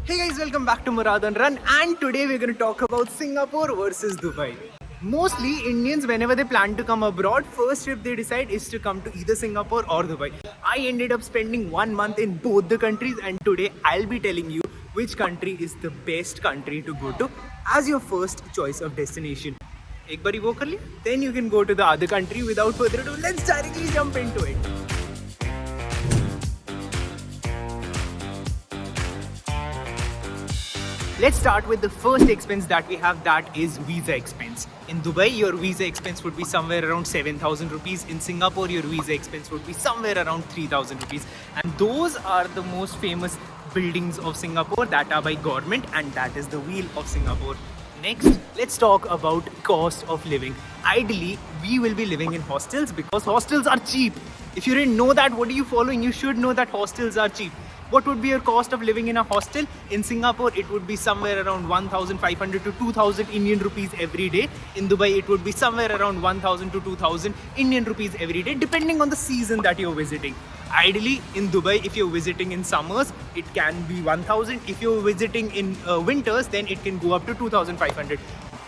Hey guys, welcome back to Murad on Run, and today we're going to talk about Singapore versus Dubai. Mostly Indians, whenever they plan to come abroad, first trip they decide is to come to either Singapore or Dubai. I ended up spending 1 month in both the countries, and today I'll be telling you which country is the best country to go to as your first choice of destination. एक बारी वो कर लिया, then you can go to the other country. Without further ado, let's directly jump into it. Let's start with the first expense that we have, that is visa expense. In Dubai, your visa expense would be somewhere around 7,000 rupees. In Singapore, your visa expense would be somewhere around 3,000 rupees. And those are the most famous buildings of Singapore that are by government, and that is the Wheel of Singapore. Next, let's talk about cost of living. Ideally, we will be living in hostels because hostels are cheap. If you didn't know that, what are you following? You should know that hostels are cheap. What would be your cost of living in a hostel? In Singapore, it would be somewhere around 1,500 to 2,000 Indian rupees every day. In Dubai, it would be somewhere around 1,000 to 2,000 Indian rupees every day, depending on the season that you're visiting. Ideally, in Dubai, if you're visiting in summers, it can be 1,000. If you're visiting in winters, then it can go up to 2,500.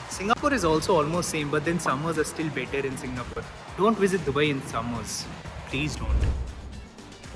Singapore is also almost same, but then summers are still better in Singapore. Don't visit Dubai in summers. Please don't.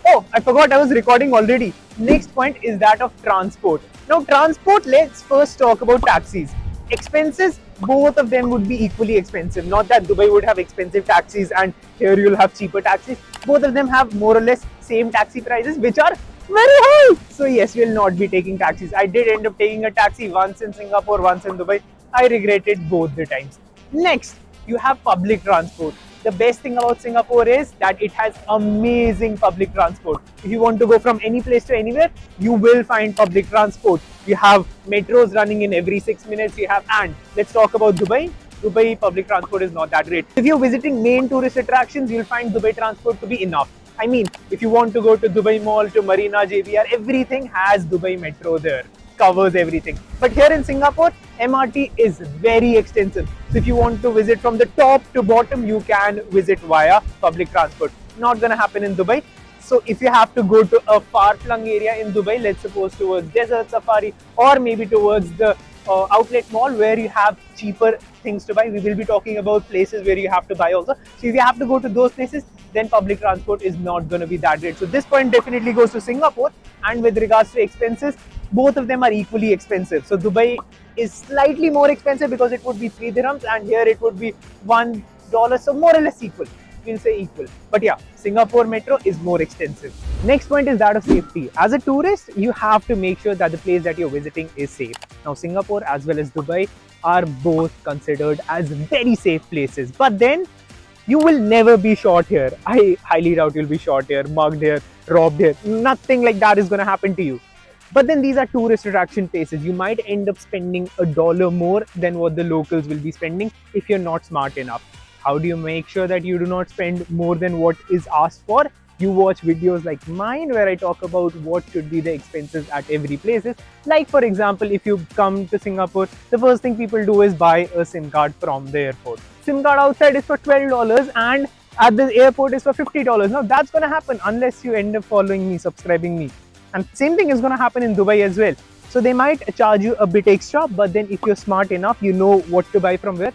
Oh, I forgot I was recording already. Next point is that of transport. Now, transport, let's first talk about taxis. Expenses, both of them would be equally expensive. Not that Dubai would have expensive taxis and here you'll have cheaper taxis. Both of them have more or less same taxi prices, which are very high. So yes, we'll not be taking taxis. I did end up taking a taxi once in Singapore, once in Dubai. I regretted both the times. Next, you have public transport. The best thing about Singapore is that it has amazing public transport. If you want to go from any place to anywhere, you will find public transport. You have metros running in every 6 minutes. And let's talk about Dubai. Dubai public transport is not that great. If you're visiting main tourist attractions, you'll find Dubai transport to be enough. I mean, if you want to go to Dubai Mall, to Marina, JBR, everything has Dubai Metro there. Covers everything. But here in Singapore, MRT is very extensive. So if you want to visit from the top to bottom, you can visit via public transport. Not gonna happen in Dubai. So if you have to go to a far-flung area in Dubai, let's suppose towards Desert Safari or maybe towards the outlet mall where you have cheaper things to buy. We will be talking about places where you have to buy also. So if you have to go to those places, then public transport is not going to be that great. So this point definitely goes to Singapore. And with regards to expenses, both of them are equally expensive. So Dubai is slightly more expensive because it would be 3 dirhams and here it would be $1. So more or less equal. We'll say equal. But yeah, Singapore Metro is more expensive. Next point is that of safety. As a tourist, you have to make sure that the place that you're visiting is safe. Now, Singapore as well as Dubai are both considered as very safe places. But then, you will never be shot here. I highly doubt you'll be shot here, mugged here, robbed here. Nothing like that is going to happen to you. But then these are tourist attraction places. You might end up spending $1 more than what the locals will be spending if you're not smart enough. How do you make sure that you do not spend more than what is asked for? You watch videos like mine where I talk about what should be the expenses at every place. Like for example, if you come to Singapore, the first thing people do is buy a SIM card from the airport. SIM card outside is for $12 and at the airport is for $50. Now that's going to happen unless you end up following me, subscribing me. And same thing is going to happen in Dubai as well. So they might charge you a bit extra, but then if you're smart enough, you know what to buy from where.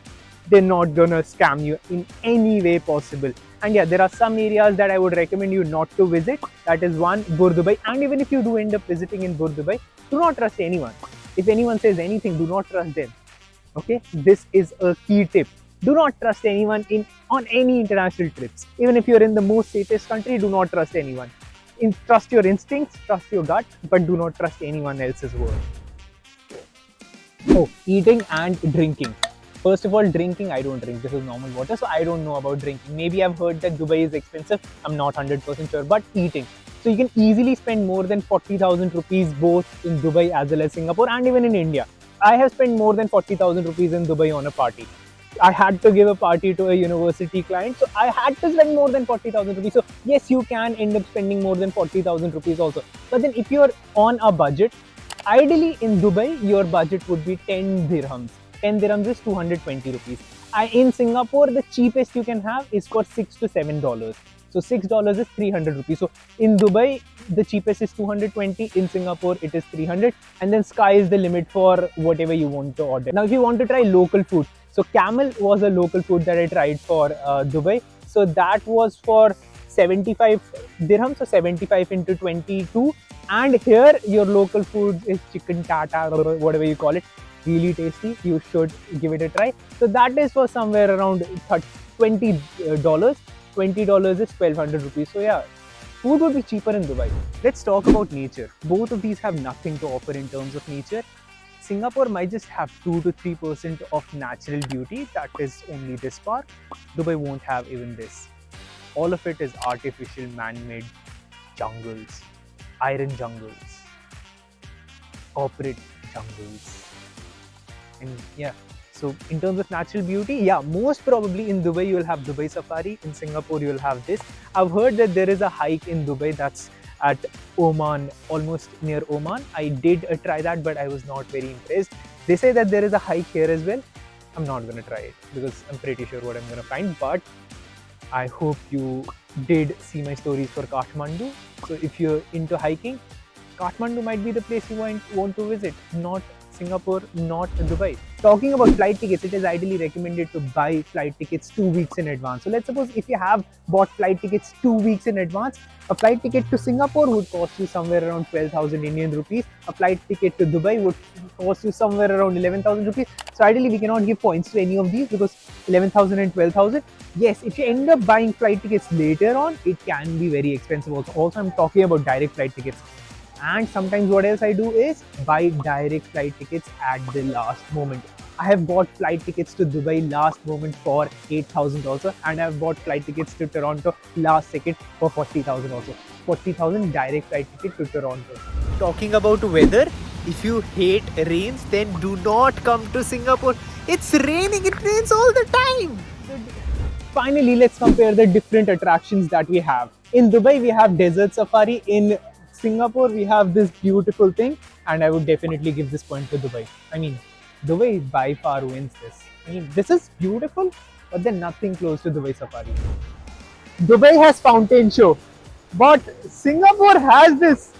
They're not gonna scam you in any way possible. And yeah, there are some areas that I would recommend you not to visit. That is one, Bur Dubai. And even if you do end up visiting in Bur Dubai, do not trust anyone. If anyone says anything, do not trust them. Okay, this is a key tip. Do not trust anyone on any international trips. Even if you're in the most safest country, do not trust anyone. Trust your instincts, trust your gut, but do not trust anyone else's word. Oh, eating and drinking. First of all, drinking, I don't drink. This is normal water, so I don't know about drinking. Maybe I've heard that Dubai is expensive. I'm not 100% sure, but eating. So you can easily spend more than 40,000 rupees both in Dubai as well as Singapore and even in India. I have spent more than 40,000 rupees in Dubai on a party. I had to give a party to a university client, so I had to spend more than 40,000 rupees. So yes, you can end up spending more than 40,000 rupees also. But then if you're on a budget, ideally in Dubai, your budget would be 10 dirhams. 10 dirhams is 220 rupees. In Singapore, the cheapest you can have is for $6 to $7. So $6 is 300 rupees. So in Dubai, the cheapest is 220. In Singapore, it is 300. And then sky is the limit for whatever you want to order. Now, if you want to try local food, so camel was a local food that I tried for Dubai. So that was for 75 dirhams, so 75 into 22. And here your local food is chicken tata or whatever you call it. Really tasty. You should give it a try. So that is for somewhere around $20. $20 is 1200 rupees. So yeah, food would be cheaper in Dubai. Let's talk about nature. Both of these have nothing to offer in terms of nature. Singapore might just have 2 to 3% of natural beauty. That is only this park. Dubai won't have even this. All of it is artificial, man-made jungles, iron jungles, corporate jungles. And yeah, so in terms of natural beauty, yeah, most probably in Dubai you'll have Dubai Safari. In Singapore you'll have this. I've heard that there is a hike in Dubai that's at Oman, almost near Oman. I did try that, but I was not very impressed. They say that there is a hike here as well. I'm not gonna try it because I'm pretty sure what I'm gonna find, but I hope you did see my stories for Kathmandu. So if you're into hiking, Kathmandu might be the place you want to visit, not Singapore, not Dubai. Talking about flight tickets, it is ideally recommended to buy flight tickets 2 weeks in advance. So let's suppose if you have bought flight tickets 2 weeks in advance, a flight ticket to Singapore would cost you somewhere around 12,000 Indian rupees. A flight ticket to Dubai would cost you somewhere around 11,000 rupees. So ideally we cannot give points to any of these because 11,000 and 12,000. Yes, if you end up buying flight tickets later on, it can be very expensive also I'm talking about direct flight tickets. And sometimes what else I do is buy direct flight tickets at the last moment. I have bought flight tickets to Dubai last moment for 8,000 also, and I have bought flight tickets to Toronto last second for 40,000 also. 40,000 direct flight ticket to Toronto. Talking about weather, if you hate rains, then do not come to Singapore. It's raining, it rains all the time. Finally, let's compare the different attractions that we have. In Dubai, we have desert safari. In Singapore, we have this beautiful thing, and I would definitely give this point to Dubai. I mean, Dubai by far wins this. I mean, this is beautiful, but then nothing close to Dubai Safari. Dubai has fountain show, but Singapore has this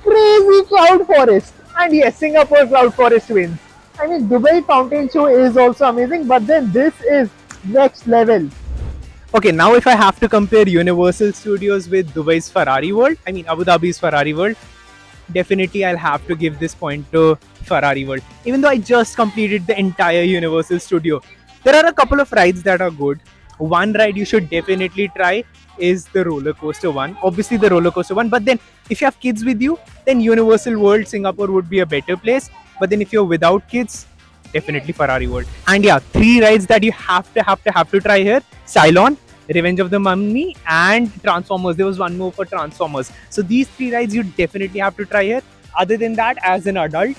crazy cloud forest. And yes, Singapore cloud forest wins. I mean, Dubai fountain show is also amazing, but then this is next level. Okay, now if I have to compare Universal Studios with Dubai's Ferrari World, I mean Abu Dhabi's Ferrari World, definitely I'll have to give this point to Ferrari World. Even though I just completed the entire Universal Studio, there are a couple of rides that are good. One ride you should definitely try is the roller coaster one. Obviously the roller coaster one, but then if you have kids with you, then Universal World Singapore would be a better place. But then if you're without kids, definitely Ferrari World. And yeah, 3 rides that you have to try here: Cylon, Revenge of the Mummy, and Transformers. There was one more for Transformers. So these 3 rides you definitely have to try here. Other than that, as an adult,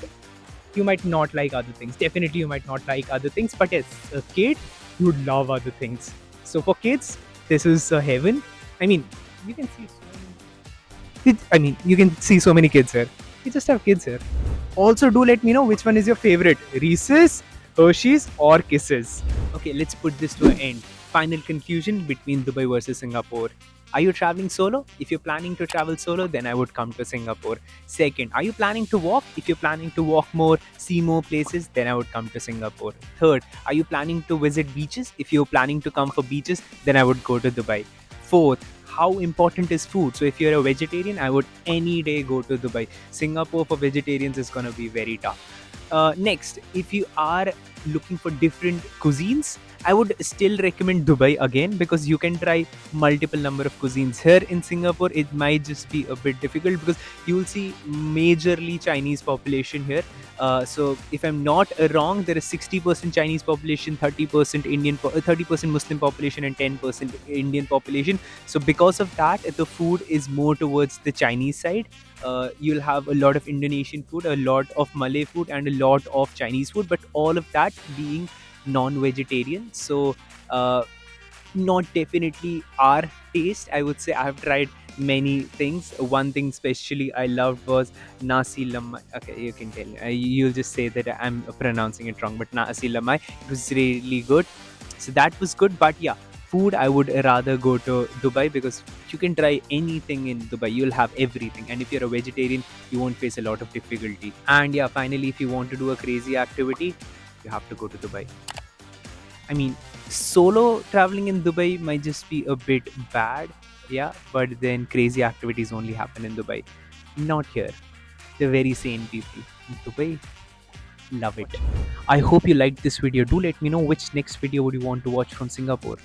you might not like other things. Definitely you might not like other things, but as a kid, you would love other things. So for kids, this is heaven. I mean, you can see so many kids here. You just have kids here. Also, do let me know which one is your favorite: Reese's, Hershey's, or Kisses. Okay, let's put this to an end. Final conclusion between Dubai versus Singapore. Are you traveling solo? If you're planning to travel solo, then I would come to Singapore. Second, are you planning to walk? If you're planning to walk more, see more places, then I would come to Singapore. Third, are you planning to visit beaches? If you're planning to come for beaches, then I would go to Dubai. Fourth, how important is food? So if you're a vegetarian, I would any day go to Dubai. Singapore for vegetarians is going to be very tough. Next, if you are looking for different cuisines, I would still recommend Dubai again, because you can try multiple number of cuisines. Here in Singapore, it might just be a bit difficult because you will see majorly Chinese population here. So if I'm not wrong, there is 60% Chinese population, 30% Indian, 30% Muslim population, and 10% Indian population. So because of that, the food is more towards the Chinese side. You'll have a lot of Indonesian food, a lot of Malay food, and a lot of Chinese food, but all of that being non-vegetarian. So not definitely our taste. I would say I have tried many things. One thing especially I loved was nasi lamai. Okay, you can tell. You'll just say that I'm pronouncing it wrong, but nasi lamai, it was really good. So that was good. But yeah, food, I would rather go to Dubai because you can try anything in Dubai. You'll have everything. And if you're a vegetarian, you won't face a lot of difficulty. And yeah, finally, if you want to do a crazy activity, you have to go to Dubai. I mean, solo traveling in Dubai might just be a bit bad, yeah, but then crazy activities only happen in Dubai, not here. They're very sane people. In Dubai, love it. I hope you liked this video. Do let me know which next video would you want to watch from Singapore.